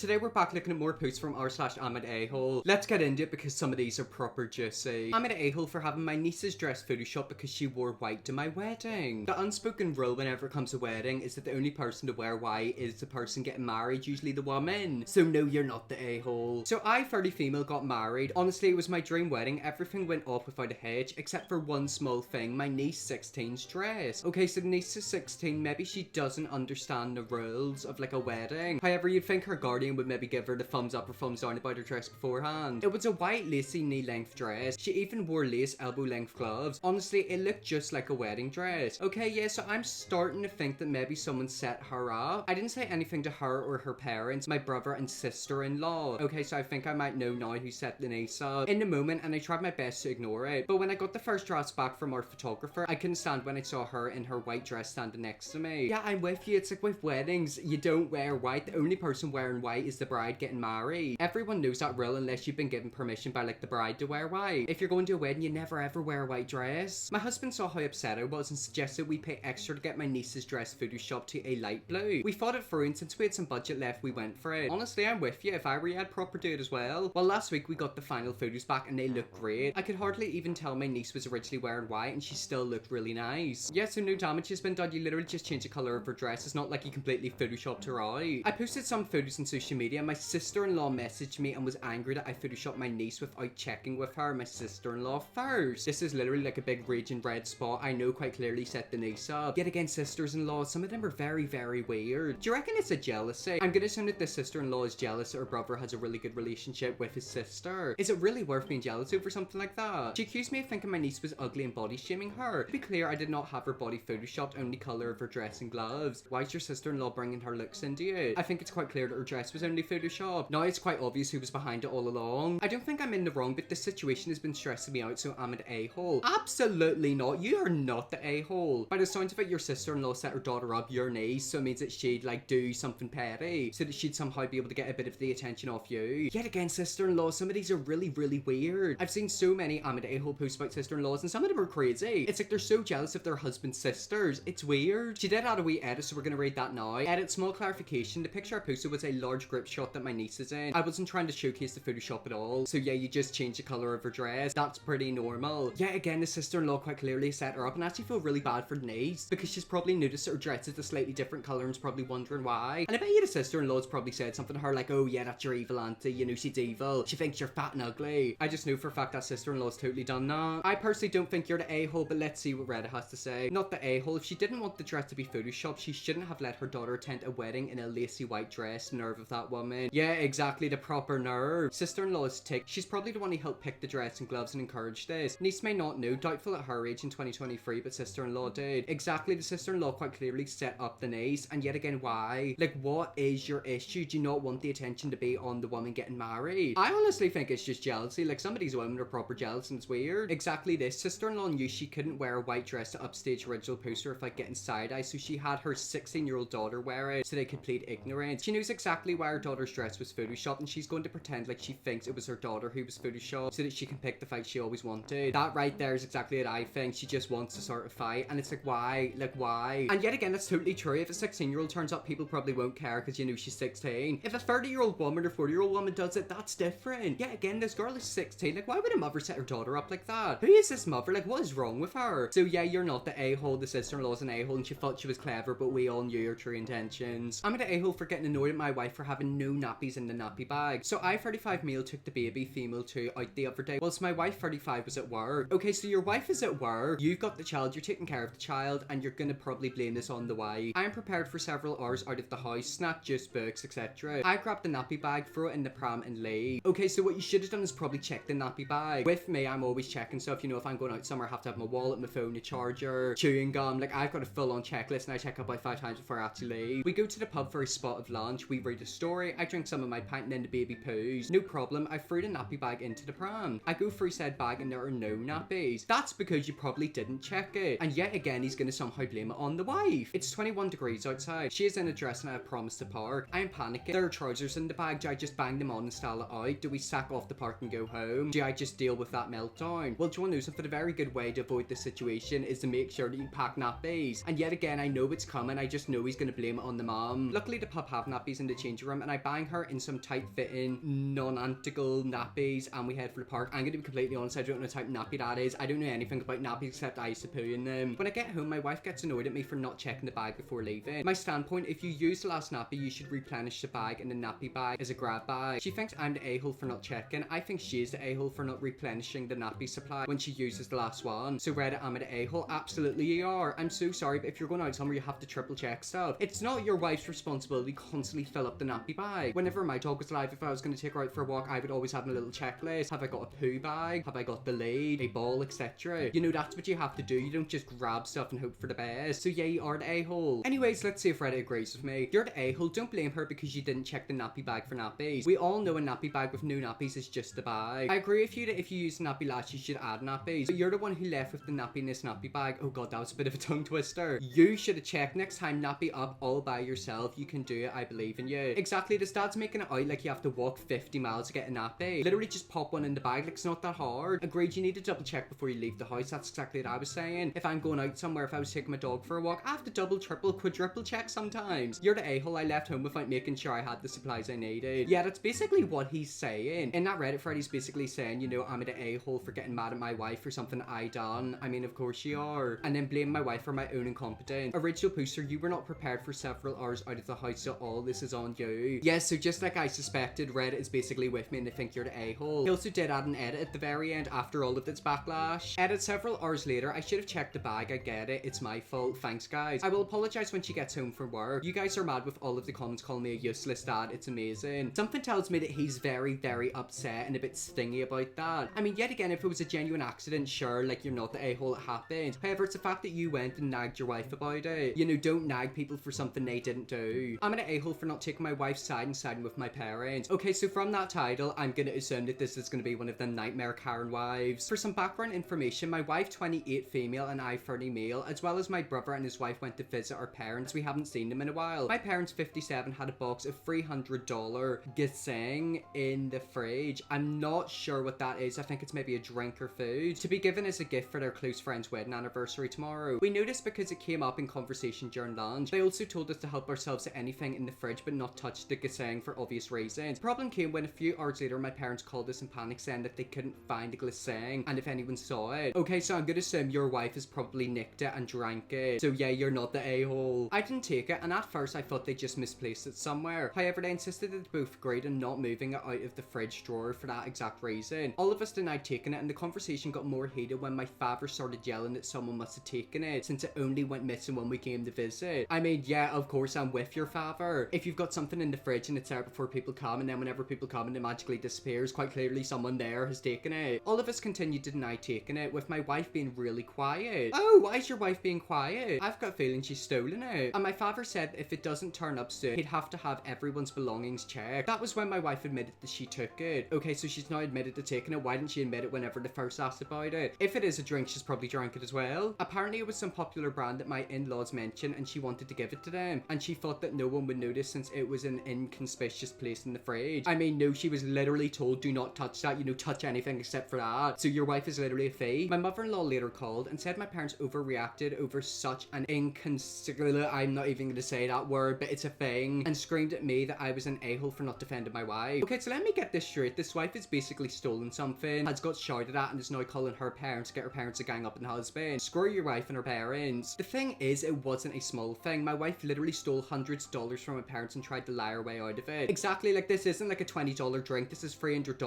Today we're back looking at more posts from r/AhmedAhole. Let's get into it because some of these are proper juicy. AhmedAhole for having my niece's dress photoshopped because she wore white to my wedding. The unspoken rule whenever it comes to wedding is that the only person to wear white is the person getting married, usually the woman. So no, you're not the a-hole. So I, 30 female, got married. Honestly, it was my dream wedding. Everything went off without a hitch except for one small thing, my niece 16's dress. Okay, so niece is 16, maybe she doesn't understand the rules of like a wedding. However, you'd think her guardian would maybe give her the thumbs up or thumbs down about her dress beforehand. It was a white lacy knee-length dress. She even wore lace elbow-length gloves. Honestly, it looked just like a wedding dress. Okay, yeah, so I'm starting to think that maybe someone set her up. I didn't say anything to her or her parents, my brother and sister-in-law. Okay, so I think I might know now who set the niece up in the moment, and I tried my best to ignore it. But when I got the first drafts back from our photographer, I couldn't stand when I saw her in her white dress standing next to me. Yeah, I'm with you. It's like with weddings, you don't wear white. The only person wearing white is the bride getting married. Everyone knows that rule unless you've been given permission by like the bride to wear white. If you're going to a wedding, you never ever wear a white dress. My husband saw how upset I was and suggested we pay extra to get my niece's dress photoshopped to a light blue. We thought it through, and since we had some budget left, we went for it. Honestly, I'm with you. If I were you, I'd proper do it as well. Well, last week we got the final photos back and they look great. I could hardly even tell my niece was originally wearing white and she still looked really nice. Yeah, so no damage has been done. You literally just changed the color of her dress. It's not like you completely photoshopped her out. I posted some photos on social media and my sister-in-law messaged me and was angry that I photoshopped my niece without checking with her, my sister-in-law, first. This is literally like a big raging red spot. I know quite clearly set the niece up. Yet again, sisters-in-law, some of them are very, very weird. Do you reckon it's a jealousy? I'm gonna assume that the sister-in-law is jealous that her brother has a really good relationship with his sister. Is it really worth being jealous over something like that? She accused me of thinking my niece was ugly and body shaming her. To be clear, I did not have her body photoshopped, only color of her dress and gloves. Why is your sister-in-law bringing her looks into it? I think it's quite clear that her dress was only photoshopped. Now it's quite obvious who was behind it all along. I don't think I'm in the wrong, but this situation has been stressing me out, so I'm an a-hole. Absolutely not. You are not the a-hole. By the sounds of it, your sister-in-law set her daughter up your niece, so it means that she'd like do something petty, so that she'd somehow be able to get a bit of the attention off you. Yet again, sister-in-law, some of these are really, really weird. I've seen so many I'm an a-hole posts about sister-in-laws, and some of them are crazy. It's like they're so jealous of their husband's sisters. It's weird. She did add a wee edit, so we're gonna read that now. Edit, small clarification. The picture I posted was a large group shot that my niece is in. I wasn't trying to showcase the Photoshop at all. So yeah, you just change the color of her dress. That's pretty normal. Yeah, again, the sister-in-law quite clearly set her up, and I actually feel really bad for the niece because she's probably noticed that her dress is a slightly different color and is probably wondering why. And I bet you the sister-in-law's probably said something to her like, oh yeah, that's your evil auntie, you know she's evil. She thinks you're fat and ugly. I just know for a fact that sister-in-law's totally done that. I personally don't think you're the a-hole, but let's see what Reddit has to say. Not the a-hole. If she didn't want the dress to be photoshopped, she shouldn't have let her daughter attend a wedding in a lacy white dress. Nerve of that woman. Yeah, exactly, the proper nerve. Sister-in-law is ticked. She's probably the one who helped pick the dress and gloves and encourage this. Niece may not know, doubtful at her age in 2023, but sister-in-law did. Exactly, the sister-in-law quite clearly set up the niece, and yet again, why? Like, what is your issue? Do you not want the attention to be on the woman getting married? I honestly think it's just jealousy. Like, some of these women are proper jealous and it's weird. Exactly this. Sister-in-law knew she couldn't wear a white dress to upstage original poster without getting side-eye, so she had her 16-year-old daughter wear it so they could plead ignorance. She knows exactly why her daughter's dress was photoshopped, and she's going to pretend like she thinks it was her daughter who was photoshopped so that she can pick the fight she always wanted. That right there is exactly what I think. She just wants to sort of fight, and it's like, why? Like, why? And yet again, that's totally true. If a 16-year-old turns up, people probably won't care because you know she's 16. If a 30-year-old woman or 40-year-old woman does it, that's different. Yeah, again, this girl is 16. Like, why would a mother set her daughter up like that? Who is this mother? Like, what is wrong with her? So yeah, you're not the a-hole. The sister-in-law's an a-hole, and she thought she was clever, but we all knew your true intentions. I'm an a-hole for getting annoyed at my wife for having no nappies in the nappy bag. So I, 35 male, took the baby, female 2, out the other day whilst my wife, 35, was at work. Okay, so your wife is at work, you've got the child, you're taking care of the child, and you're gonna probably blame this on the wife. I am prepared for several hours out of the house, snack, juice, books, etc. I grabbed the nappy bag, throw it in the pram, and leave. Okay, so what you should have done is probably check the nappy bag. With me, I'm always checking stuff. You know, if I'm going out somewhere, I have to have my wallet, my phone, a charger, chewing gum. Like, I've got a full-on checklist, and I check up by 5 times before I actually leave. We go to the pub for a spot of lunch, we read a story, I drink some of my pint, and then the baby poos. No problem, I threw the nappy bag into the pram. I go through said bag, and there are no nappies. That's because you probably didn't check it. And yet again, he's gonna somehow blame it on the wife. It's 21 degrees outside. She is in a dress and I have promised to park. I am panicking. There are trousers in the bag. Do I just bang them on and style it out? Do we sack off the park and go home? Do I just deal with that meltdown? Well, do you want to know something? A very good way to avoid this situation is to make sure that you pack nappies. And yet again, I know it's coming. I just know he's gonna blame it on the mom. Luckily, the pub have nappies in the changing room. bedroom and I bang her in some tight-fitting, non-antical nappies and we head for the park. I'm gonna be completely honest, I don't know what type of nappy that is. I don't know anything about nappies except I used to poo in them. When I get home, my wife gets annoyed at me for not checking the bag before leaving. My standpoint, if you use the last nappy, you should replenish the bag, and the nappy bag is a grab bag. She thinks I'm the a-hole for not checking. I think she's the a-hole for not replenishing the nappy supply when she uses the last one. So Reddit, am I the a-hole? Absolutely you are. I'm so sorry, but if you're going out somewhere, you have to triple check stuff. It's not your wife's responsibility to constantly fill up the nappy bag. Whenever my dog was alive, if I was going to take her out for a walk, I would always have a little checklist. Have I got a poo bag? Have I got the lead, a ball, etc.? You know, that's what you have to do. You don't just grab stuff and hope for the best. So yeah, you are the a-hole. Anyways, let's see if Reddit agrees with me. You're the a-hole. Don't blame her because you didn't check the nappy bag for nappies. We all know a nappy bag with no nappies is just a bag. I agree with you that if you use nappy last, you should add nappies. But you're the one who left with the nappy in this nappy bag. Oh god, that was a bit of a tongue twister. You should have checked next time. Nappy up all by yourself. You can do it. I believe in you. Exactly. The dad's making it out like you have to walk 50 miles to get a nappy. Literally just pop one in the bag. Like, it's not that hard. Agreed, you need to double check before you leave the house. That's exactly what I was saying. If I'm going out somewhere, if I was taking my dog for a walk, I have to double, triple, quadruple check sometimes. You're the a-hole. I left home without making sure I had the supplies I needed. Yeah, that's basically what he's saying. In that Reddit thread, he's basically saying, you know, I'm the a-hole for getting mad at my wife for something I done. I mean, of course you are. And then blame my wife for my own incompetence. Original poster, you were not prepared for several hours out of the house, so all this is on you. Yes, so just like I suspected, Reddit is basically with me and they think you're the a-hole. He also did add an edit at the very end after all of this backlash. Edit several hours later, I should have checked the bag. I get it. It's my fault. Thanks, guys. I will apologize when she gets home from work. You guys are mad with all of the comments calling me a useless dad. It's amazing. Something tells me that he's very, very upset and a bit stingy about that. I mean, yet again, if it was a genuine accident, sure, like you're not the a-hole, it happened. However, it's the fact that you went and nagged your wife about it. You know, don't nag people for something they didn't do. I'm an a-hole for not taking my wife's side and siding with my parents. Okay, so from that title, I'm gonna assume that this is gonna be one of the nightmare Karen wives. For some background information, my wife, 28 female and I, 30 male, as well as my brother and his wife went to visit our parents. We haven't seen them in a while. My parents, 57, had a box of $300 ginseng in the fridge. I'm not sure what that is. I think it's maybe a drink or food to be given as a gift for their close friend's wedding anniversary tomorrow. We noticed because it came up in conversation during lunch. They also told us to help ourselves to anything in the fridge but not touch the ginseng for obvious reasons. Problem came when a few hours later my parents called us in panic saying that they couldn't find the ginseng and if anyone saw it. Okay, so I'm gonna assume your wife has probably nicked it and drank it. So yeah, you're not the a-hole. I didn't take it and at first I thought they just misplaced it somewhere. However, they insisted that they both agreed on not moving it out of the fridge drawer for that exact reason. All of us denied taking it and the conversation got more heated when my father started yelling that someone must have taken it since it only went missing when we came to visit. I mean, yeah, of course I'm with your father. If you've got something in the fridge and it's there before people come and then whenever people come and it magically disappears, quite clearly someone there has taken it. All of us continued to deny taking it with my wife being really quiet. Oh, why is your wife being quiet? I've got a feeling she's stolen it. And my father said if it doesn't turn up soon, he'd have to have everyone's belongings checked. That was when my wife admitted that she took it. Okay, so she's now admitted to taking it. Why didn't she admit it whenever they first asked about it? If it is a drink, she's probably drank it as well. Apparently it was some popular brand that my in-laws mentioned and she wanted to give it to them. And she thought that no one would notice since it was an inconspicuous place in the fridge. I mean, no, she was literally told do not touch that, you know, touch anything except for that. So your wife is literally a thief. My mother-in-law later called and said my parents overreacted over such an inconsiderate, I'm not even gonna say that word, but it's a thing, and screamed at me that I was an a-hole for not defending my wife. Okay, so let me get this straight. This wife has basically stolen something, has got shouted at, and is now calling her parents to get her parents to gang up on the husband. Screw your wife and her parents. The thing is, it wasn't a small thing. My wife literally stole hundreds of dollars from my parents and tried to lie her way out of it. Exactly, like this isn't like a $20 drink, this is $300.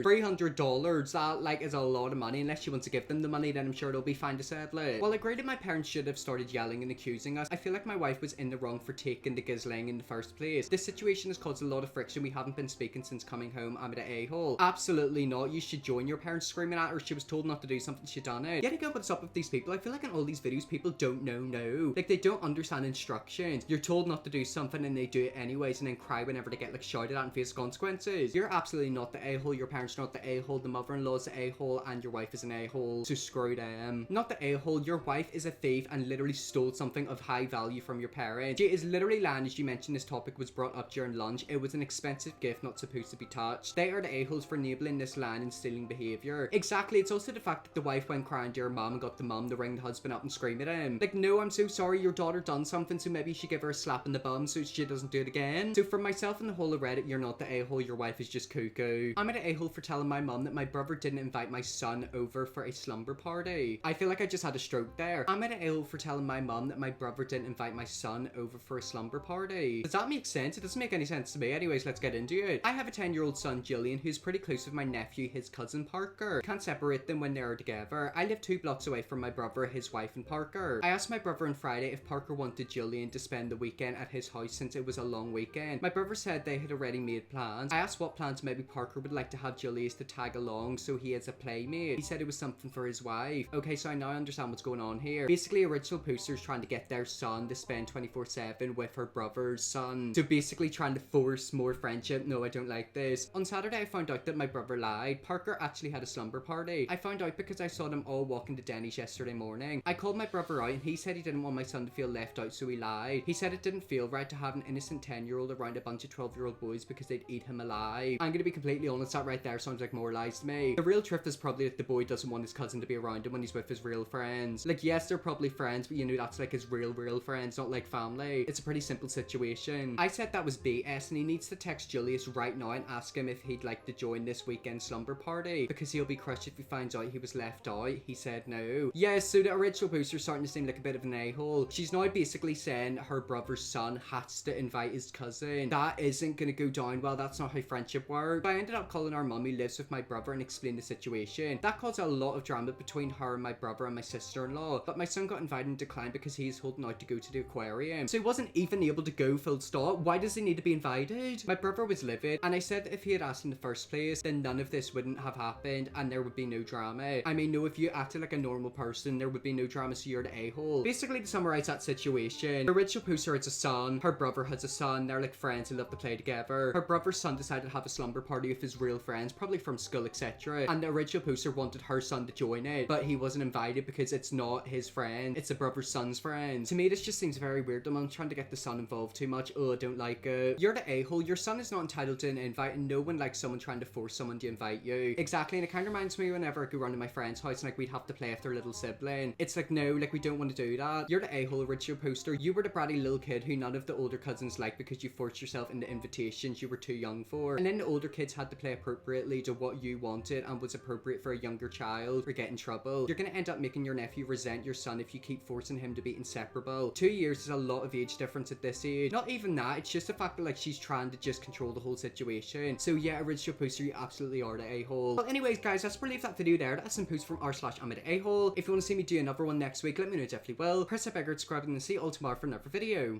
$300, that like is a lot of money. Unless she wants to give them the money, then I'm sure it'll be fine to settle it. While I agree that my parents should have started yelling and accusing us, I feel like my wife was in the wrong for taking the ginseng in the first place. This situation has caused a lot of friction. We haven't been speaking since coming home. I'm the a-hole. Absolutely not. You should join your parents screaming at her. She was told not to do something, she done it. Yet again, what's up with these people? I feel like in all these videos, people don't know no. Like they don't understand instructions. You're told not to do something and they do it anyways and then cry whenever they get like shouted at and face consequences. You're absolutely not the a-hole. Your parents are not the a-hole. The mother-in-law is the a-hole and your wife is an a-hole. So screw them. Not the a-hole. Your wife is a thief and literally stole something of high value from your parents. She is literally lying as you mentioned this topic was brought up during lunch. It was an expensive gift not supposed to be touched. They are the a-holes for enabling this lying and stealing behavior. Exactly. It's also the fact that the wife went crying to her mom and got the mom to ring the husband up and scream at him. Like, no, I'm so sorry, your daughter done something, so maybe you should give her a slap in the bum so she doesn't do it again. again. So for myself and the whole of Reddit, you're not the a-hole, your wife is just cuckoo. I'm an a-hole for telling my mum that my brother didn't invite my son over for a slumber party. I feel like I just had a stroke there. I'm an a-hole for telling my mum that my brother didn't invite my son over for a slumber party. Does that make sense? It doesn't make any sense to me. Anyways, let's get into it. I have a 10-year-old son, Julian, who's pretty close with my nephew, his cousin Parker. Can't separate them when they're together. I live 2 blocks away from my brother, his wife, and Parker. I asked my brother on Friday if Parker wanted Julian to spend the weekend at his house since it was a long weekend. My brother said they had already made plans. I asked what plans maybe Parker would like to have Julius to tag along so he has a playmate. He said it was something for his wife. Okay, so I now understand what's going on here. Basically, Original Poster's trying to get their son to spend 24/7 with her brother's son. So basically trying to force more friendship. No, I don't like this. On Saturday, I found out that my brother lied. Parker actually had a slumber party. I found out because I saw them all walking to Denny's yesterday morning. I called my brother out and he said he didn't want my son to feel left out, so he lied. He said it didn't feel right to have an innocent 10-year-old around a bunch of 12-year-old boys because they'd eat him alive. I'm gonna be completely honest, that right there sounds like more lies to me. The real truth is probably that the boy doesn't want his cousin to be around him when he's with his real friends. Like, yes, they're probably friends, but you know, that's like his real friends, not like family. It's a pretty simple situation. I said that was BS and he needs to text Julius right now and ask him if he'd like to join this weekend slumber party because he'll be crushed if he finds out he was left out. He said no. Yes, so the Original Poster's starting to seem like a bit of an a-hole. She's now basically saying her brother's son has to invite his cousin. That isn't gonna go down well. That's not how friendship works. I ended up calling our mum who lives with my brother and explained the situation. That caused a lot of drama between her and my brother and my sister-in-law, but my son got invited and declined because he's holding out to go to the aquarium. So he wasn't even able to go, full stop. Why does he need to be invited? My brother was livid and I said that if he had asked in the first place, then none of this wouldn't have happened and there would be no drama. I mean, no, if you acted like a normal person, there would be no drama, so you're the a-hole. Basically, to summarize that situation, the Original Poster has a son, her brother has a son, they're like friends who love to play together. Her brother's son decided to have a slumber party with his real friends, probably from school, etc. And the Original Poster wanted her son to join it, but he wasn't invited because it's not his friend, it's the brother's son's friend. To me, this just seems very weird. The mum's trying to get the son involved too much. Oh, I don't like it. You're the a-hole. Your son is not entitled to an invite and no one likes someone trying to force someone to invite you. Exactly, and it kind of reminds me whenever I go round to my friend's house and like we'd have to play with their little sibling. It's like, no, like we don't want to do that. You're the a-hole, Original Poster. You were the bratty little kid who none of the older cousins liked because you forced yourself into invitations you were too young for. And then the older kids had to play appropriately to what you wanted and was appropriate for a younger child or get in trouble. You're gonna end up making your nephew resent your son if you keep forcing him to be inseparable. 2 years is a lot of age difference at this age. Not even that, it's just the fact that like she's trying to just control the whole situation. So yeah, Original Poster, you absolutely are the a-hole. Well, anyways guys, that's probably leave that video there. That's some posts from r/I'm_a-hole. If you want to see me do another one next week, let me know, definitely will. Press that bell, subscribe, and see you all tomorrow for another video.